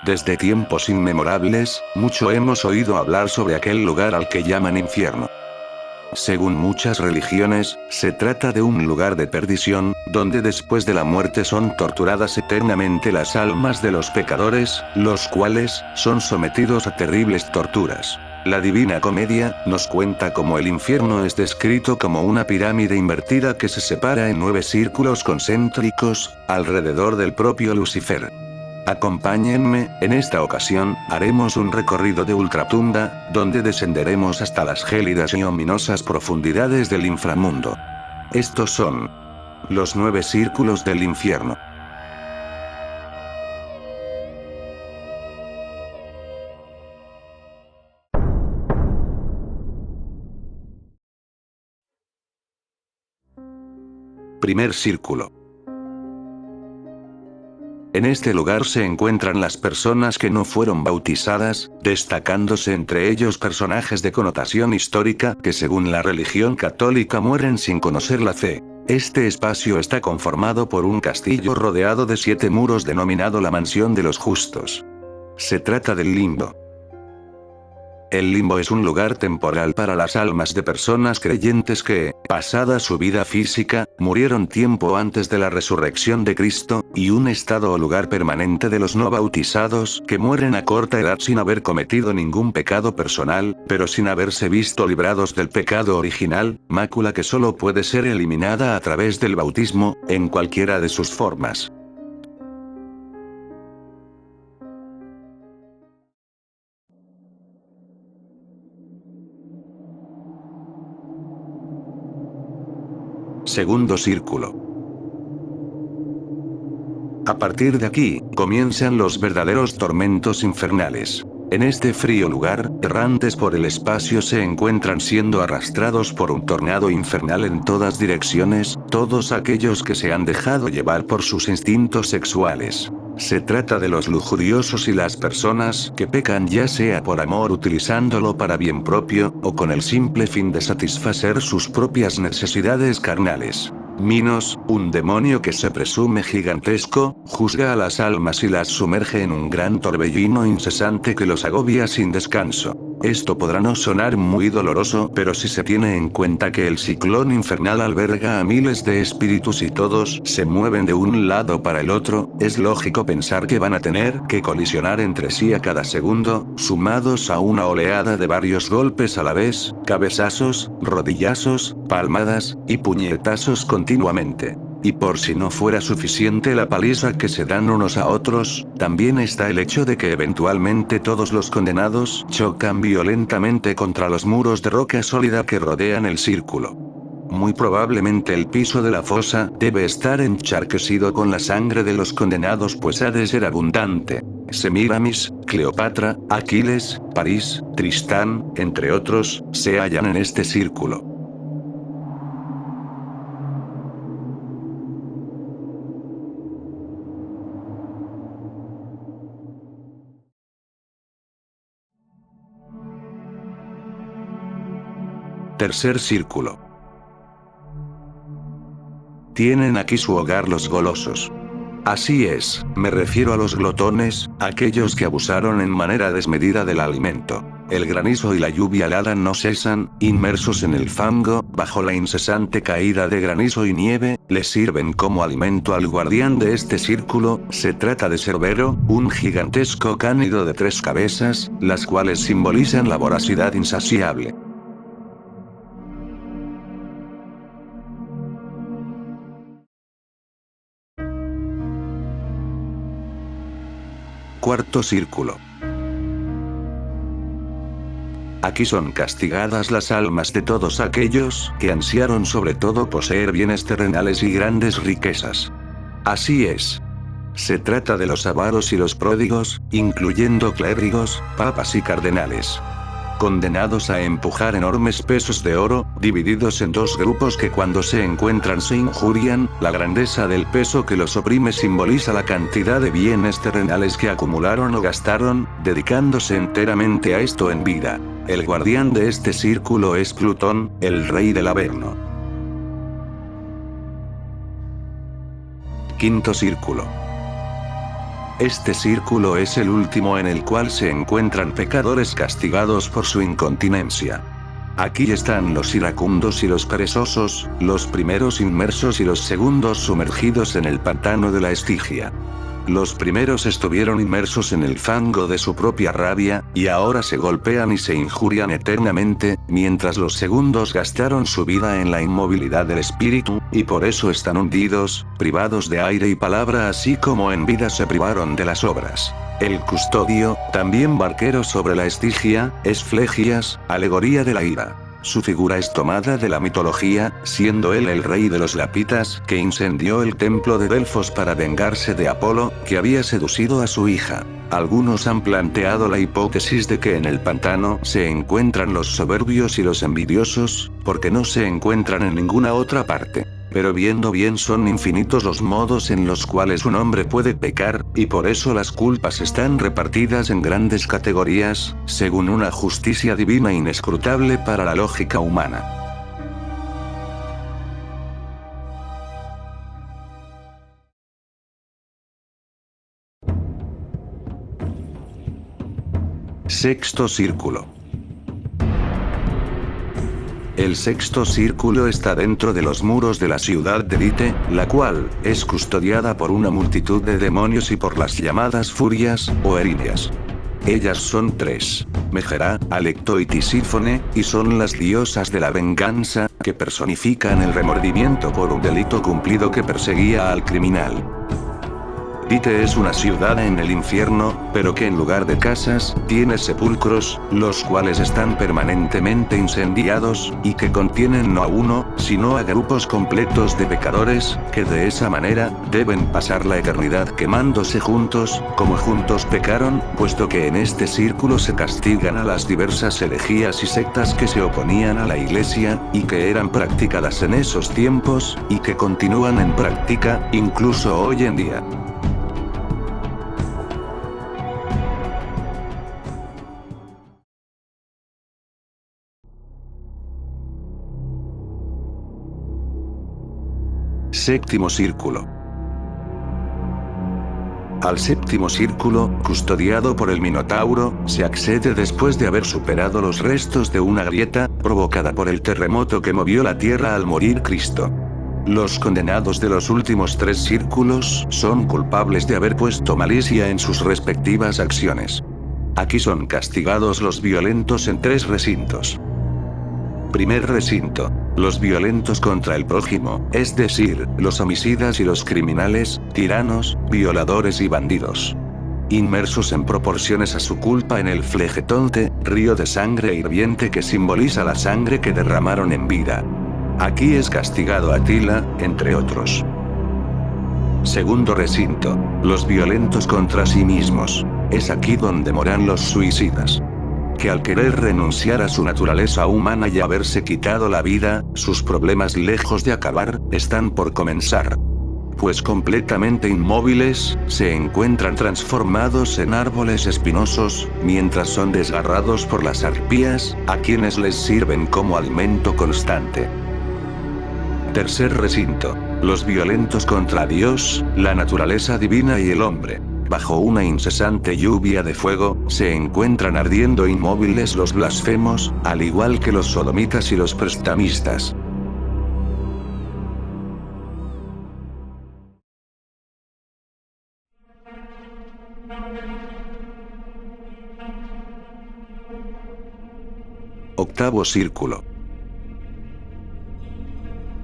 Desde tiempos inmemorables, mucho hemos oído hablar sobre aquel lugar al que llaman infierno. Según muchas religiones, se trata de un lugar de perdición, donde después de la muerte son torturadas eternamente las almas de los pecadores, los cuales son sometidos a terribles torturas. La Divina Comedia nos cuenta cómo el infierno es descrito como una pirámide invertida que se separa en 9 círculos concéntricos, alrededor del propio Lucifer. Acompáñenme, en esta ocasión, haremos un recorrido de ultratumba, donde descenderemos hasta las gélidas y ominosas profundidades del inframundo. Estos son los 9 círculos del infierno. Primer círculo. En este lugar se encuentran las personas que no fueron bautizadas, destacándose entre ellos personajes de connotación histórica que según la religión católica mueren sin conocer la fe. Este espacio está conformado por un castillo rodeado de 7 muros denominado la Mansión de los Justos. Se trata del limbo. El limbo es un lugar temporal para las almas de personas creyentes que, pasada su vida física, murieron tiempo antes de la resurrección de Cristo, y un estado o lugar permanente de los no bautizados que mueren a corta edad sin haber cometido ningún pecado personal, pero sin haberse visto librados del pecado original, mácula que solo puede ser eliminada a través del bautismo, en cualquiera de sus formas. Segundo círculo. A partir de aquí, comienzan los verdaderos tormentos infernales. En este frío lugar, errantes por el espacio se encuentran siendo arrastrados por un tornado infernal en todas direcciones, todos aquellos que se han dejado llevar por sus instintos sexuales. Se trata de los lujuriosos y las personas que pecan ya sea por amor utilizándolo para bien propio, o con el simple fin de satisfacer sus propias necesidades carnales. Minos, un demonio que se presume gigantesco, juzga a las almas y las sumerge en un gran torbellino incesante que los agobia sin descanso. Esto podrá no sonar muy doloroso, pero si se tiene en cuenta que el ciclón infernal alberga a miles de espíritus y todos se mueven de un lado para el otro, es lógico pensar que van a tener que colisionar entre sí a cada segundo, sumados a una oleada de varios golpes a la vez, cabezazos, rodillazos, palmadas, y puñetazos continuamente. Y por si no fuera suficiente la paliza que se dan unos a otros, también está el hecho de que eventualmente todos los condenados chocan violentamente contra los muros de roca sólida que rodean el círculo. Muy probablemente el piso de la fosa debe estar encharquecido con la sangre de los condenados, pues ha de ser abundante. Semíramis, Cleopatra, Aquiles, París, Tristán, entre otros, se hallan en este círculo. Tercer círculo. Tienen aquí su hogar los golosos. Así es, me refiero a los glotones, aquellos que abusaron en manera desmedida del alimento. El granizo y la lluvia helada no cesan, inmersos en el fango, bajo la incesante caída de granizo y nieve, les sirven como alimento al guardián de este círculo. Se trata de Cerbero, un gigantesco cánido de 3 cabezas, las cuales simbolizan la voracidad insaciable. Cuarto círculo. Aquí son castigadas las almas de todos aquellos que ansiaron sobre todo poseer bienes terrenales y grandes riquezas. Así es. Se trata de los avaros y los pródigos, incluyendo clérigos, papas y cardenales. Condenados a empujar enormes pesos de oro, divididos en 2 grupos que cuando se encuentran se injurian. La grandeza del peso que los oprime simboliza la cantidad de bienes terrenales que acumularon o gastaron, dedicándose enteramente a esto en vida. El guardián de este círculo es Plutón, el rey del Averno. Quinto círculo. Este círculo es el último en el cual se encuentran pecadores castigados por su incontinencia. Aquí están los iracundos y los perezosos, los primeros inmersos y los segundos sumergidos en el pantano de la Estigia. Los primeros estuvieron inmersos en el fango de su propia rabia, y ahora se golpean y se injurian eternamente, mientras los segundos gastaron su vida en la inmovilidad del espíritu, y por eso están hundidos, privados de aire y palabra así como en vida se privaron de las obras. El custodio, también barquero sobre la Estigia, es Flegias, alegoría de la ira. Su figura es tomada de la mitología, siendo él el rey de los Lapitas que incendió el templo de Delfos para vengarse de Apolo, que había seducido a su hija. Algunos han planteado la hipótesis de que en el pantano se encuentran los soberbios y los envidiosos, porque no se encuentran en ninguna otra parte. Pero viendo bien son infinitos los modos en los cuales un hombre puede pecar, y por eso las culpas están repartidas en grandes categorías, según una justicia divina inescrutable para la lógica humana. Sexto círculo. El sexto círculo está dentro de los muros de la ciudad de Lite, la cual es custodiada por una multitud de demonios y por las llamadas furias, o erinias. Ellas son tres: Megera, Alecto y Tisífone, y son las diosas de la venganza, que personifican el remordimiento por un delito cumplido que perseguía al criminal. Lite es una ciudad en el infierno, pero que en lugar de casas, tiene sepulcros, los cuales están permanentemente incendiados, y que contienen no a uno, sino a grupos completos de pecadores, que de esa manera, deben pasar la eternidad quemándose juntos, como juntos pecaron, puesto que en este círculo se castigan a las diversas herejías y sectas que se oponían a la iglesia, y que eran practicadas en esos tiempos, y que continúan en práctica, incluso hoy en día. Séptimo círculo. Al séptimo círculo, custodiado por el Minotauro, se accede después de haber superado los restos de una grieta, provocada por el terremoto que movió la tierra al morir Cristo. Los condenados de los últimos tres círculos son culpables de haber puesto malicia en sus respectivas acciones. Aquí son castigados los violentos en tres recintos. Primer recinto: los violentos contra el prójimo, es decir, los homicidas y los criminales, tiranos, violadores y bandidos. Inmersos en proporciones a su culpa en el flegetonte, río de sangre hirviente que simboliza la sangre que derramaron en vida. Aquí es castigado Atila, entre otros. Segundo recinto: los violentos contra sí mismos. Es aquí donde moran los suicidas, que al querer renunciar a su naturaleza humana y haberse quitado la vida, sus problemas lejos de acabar, están por comenzar. Pues completamente inmóviles, se encuentran transformados en árboles espinosos, mientras son desgarrados por las arpías, a quienes les sirven como alimento constante. Tercer recinto: los violentos contra Dios, la naturaleza divina y el hombre. Bajo una incesante lluvia de fuego, se encuentran ardiendo inmóviles los blasfemos, al igual que los sodomitas y los prestamistas. Octavo círculo.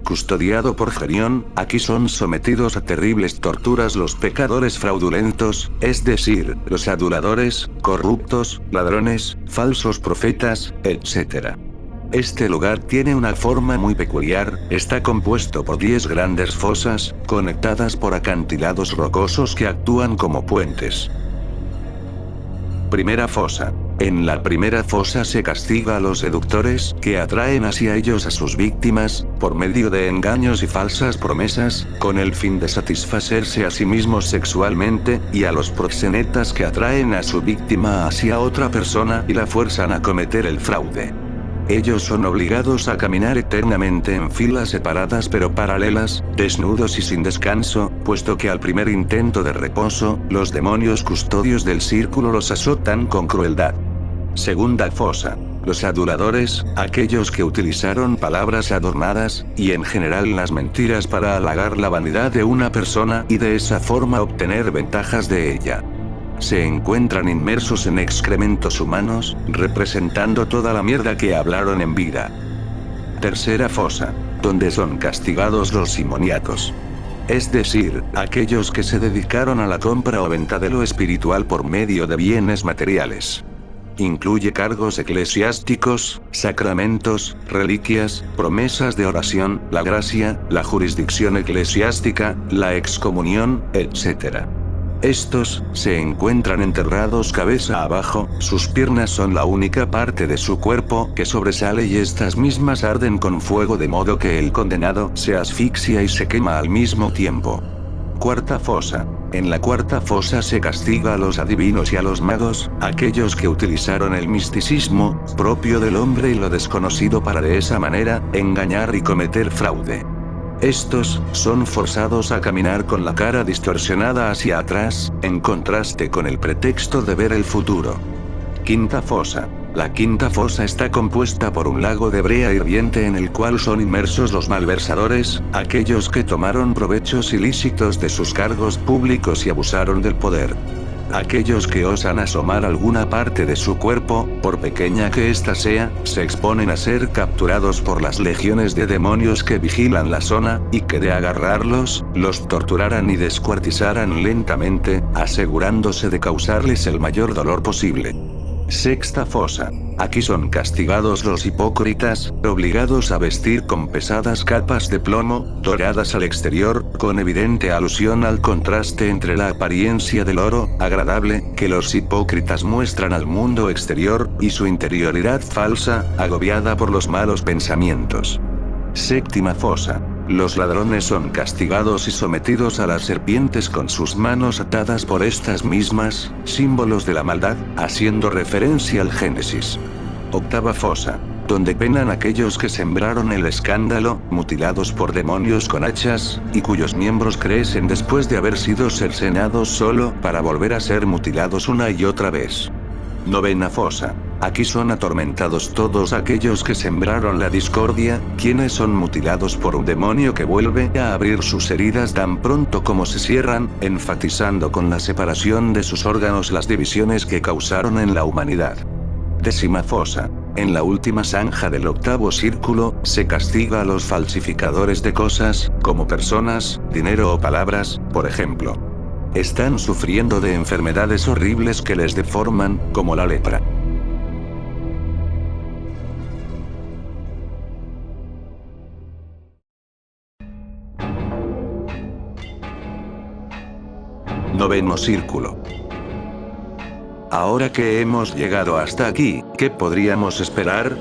Custodiado por Gerión, aquí son sometidos a terribles torturas los pecadores fraudulentos, es decir, los aduladores, corruptos, ladrones, falsos profetas, etc. Este lugar tiene una forma muy peculiar, está compuesto por 10 grandes fosas, conectadas por acantilados rocosos que actúan como puentes. Primera fosa. En la primera fosa se castiga a los seductores, que atraen hacia ellos a sus víctimas, por medio de engaños y falsas promesas, con el fin de satisfacerse a sí mismos sexualmente, y a los proxenetas que atraen a su víctima hacia otra persona y la fuerzan a cometer el fraude. Ellos son obligados a caminar eternamente en filas separadas pero paralelas, desnudos y sin descanso, puesto que al primer intento de reposo, los demonios custodios del círculo los azotan con crueldad. Segunda fosa. Los aduladores, aquellos que utilizaron palabras adornadas, y en general las mentiras para halagar la vanidad de una persona y de esa forma obtener ventajas de ella. Se encuentran inmersos en excrementos humanos, representando toda la mierda que hablaron en vida. Tercera fosa. Donde son castigados los simoniatos. Es decir, aquellos que se dedicaron a la compra o venta de lo espiritual por medio de bienes materiales. Incluye cargos eclesiásticos, sacramentos, reliquias, promesas de oración, la gracia, la jurisdicción eclesiástica, la excomunión, etc. Estos se encuentran enterrados cabeza abajo, sus piernas son la única parte de su cuerpo que sobresale y estas mismas arden con fuego de modo que el condenado se asfixia y se quema al mismo tiempo. Cuarta fosa. En la cuarta fosa se castiga a los adivinos y a los magos, aquellos que utilizaron el misticismo propio del hombre y lo desconocido para de esa manera engañar y cometer fraude. Estos son forzados a caminar con la cara distorsionada hacia atrás, en contraste con el pretexto de ver el futuro. Quinta fosa. La quinta fosa está compuesta por un lago de brea hirviente en el cual son inmersos los malversadores, aquellos que tomaron provechos ilícitos de sus cargos públicos y abusaron del poder. Aquellos que osan asomar alguna parte de su cuerpo, por pequeña que ésta sea, se exponen a ser capturados por las legiones de demonios que vigilan la zona, y que de agarrarlos, los torturarán y descuartizarán lentamente, asegurándose de causarles el mayor dolor posible. Sexta fosa. Aquí son castigados los hipócritas, obligados a vestir con pesadas capas de plomo, doradas al exterior, con evidente alusión al contraste entre la apariencia del oro, agradable, que los hipócritas muestran al mundo exterior, y su interioridad falsa, agobiada por los malos pensamientos. Séptima fosa. Los ladrones son castigados y sometidos a las serpientes con sus manos atadas por estas mismas, símbolos de la maldad, haciendo referencia al Génesis. Octava fosa. Donde penan aquellos que sembraron el escándalo, mutilados por demonios con hachas, y cuyos miembros crecen después de haber sido cercenados solo para volver a ser mutilados una y otra vez. Novena fosa. Aquí son atormentados todos aquellos que sembraron la discordia, quienes son mutilados por un demonio que vuelve a abrir sus heridas tan pronto como se cierran, enfatizando con la separación de sus órganos las divisiones que causaron en la humanidad. Décima fosa. En la última zanja del octavo círculo, se castiga a los falsificadores de cosas, como personas, dinero o palabras, por ejemplo. Están sufriendo de enfermedades horribles que les deforman, como la lepra. Noveno círculo. Ahora que hemos llegado hasta aquí, ¿qué podríamos esperar?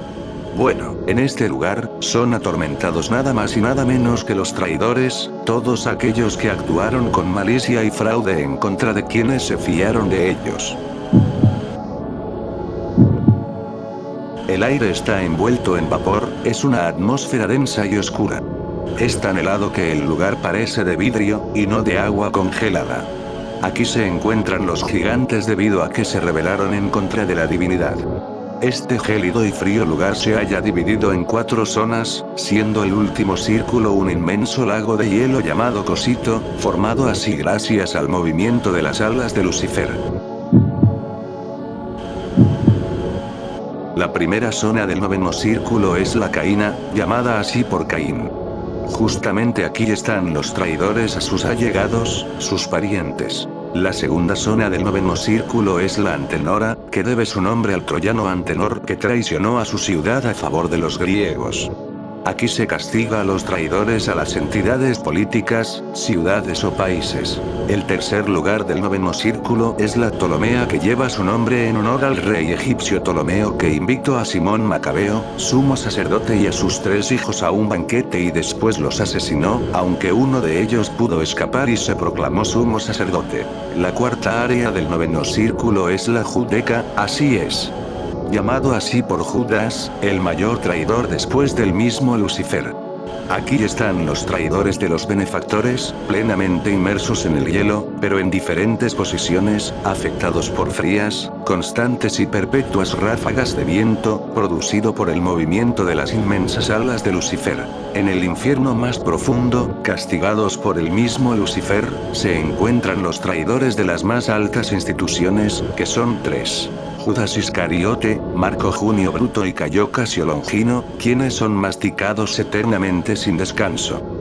Bueno, en este lugar, son atormentados nada más y nada menos que los traidores, todos aquellos que actuaron con malicia y fraude en contra de quienes se fiaron de ellos. El aire está envuelto en vapor, es una atmósfera densa y oscura. Es tan helado que el lugar parece de vidrio, y no de agua congelada. Aquí se encuentran los gigantes debido a que se rebelaron en contra de la divinidad. Este gélido y frío lugar se halla dividido en 4 zonas, siendo el último círculo un inmenso lago de hielo llamado Cosito, formado así gracias al movimiento de las alas de Lucifer. La primera zona del noveno círculo es la Caína, llamada así por Caín. Justamente aquí están los traidores a sus allegados, sus parientes. La segunda zona del noveno círculo es la Antenora, que debe su nombre al troyano Antenor que traicionó a su ciudad a favor de los griegos. Aquí se castiga a los traidores a las entidades políticas, ciudades o países. El tercer lugar del noveno círculo es la Ptolomea que lleva su nombre en honor al rey egipcio Ptolomeo que invitó a Simón Macabeo, sumo sacerdote y a sus 3 hijos a un banquete y después los asesinó, aunque uno de ellos pudo escapar y se proclamó sumo sacerdote. La cuarta área del noveno círculo es la Judeca, así es. Llamado así por Judas, el mayor traidor después del mismo Lucifer. Aquí están los traidores de los benefactores, plenamente inmersos en el hielo, pero en diferentes posiciones, afectados por frías, constantes y perpetuas ráfagas de viento, producido por el movimiento de las inmensas alas de Lucifer. En el infierno más profundo, castigados por el mismo Lucifer, se encuentran los traidores de las más altas instituciones, que son tres. Judas Iscariote, Marco Junio Bruto y Cayo Casio Longino, quienes son masticados eternamente sin descanso.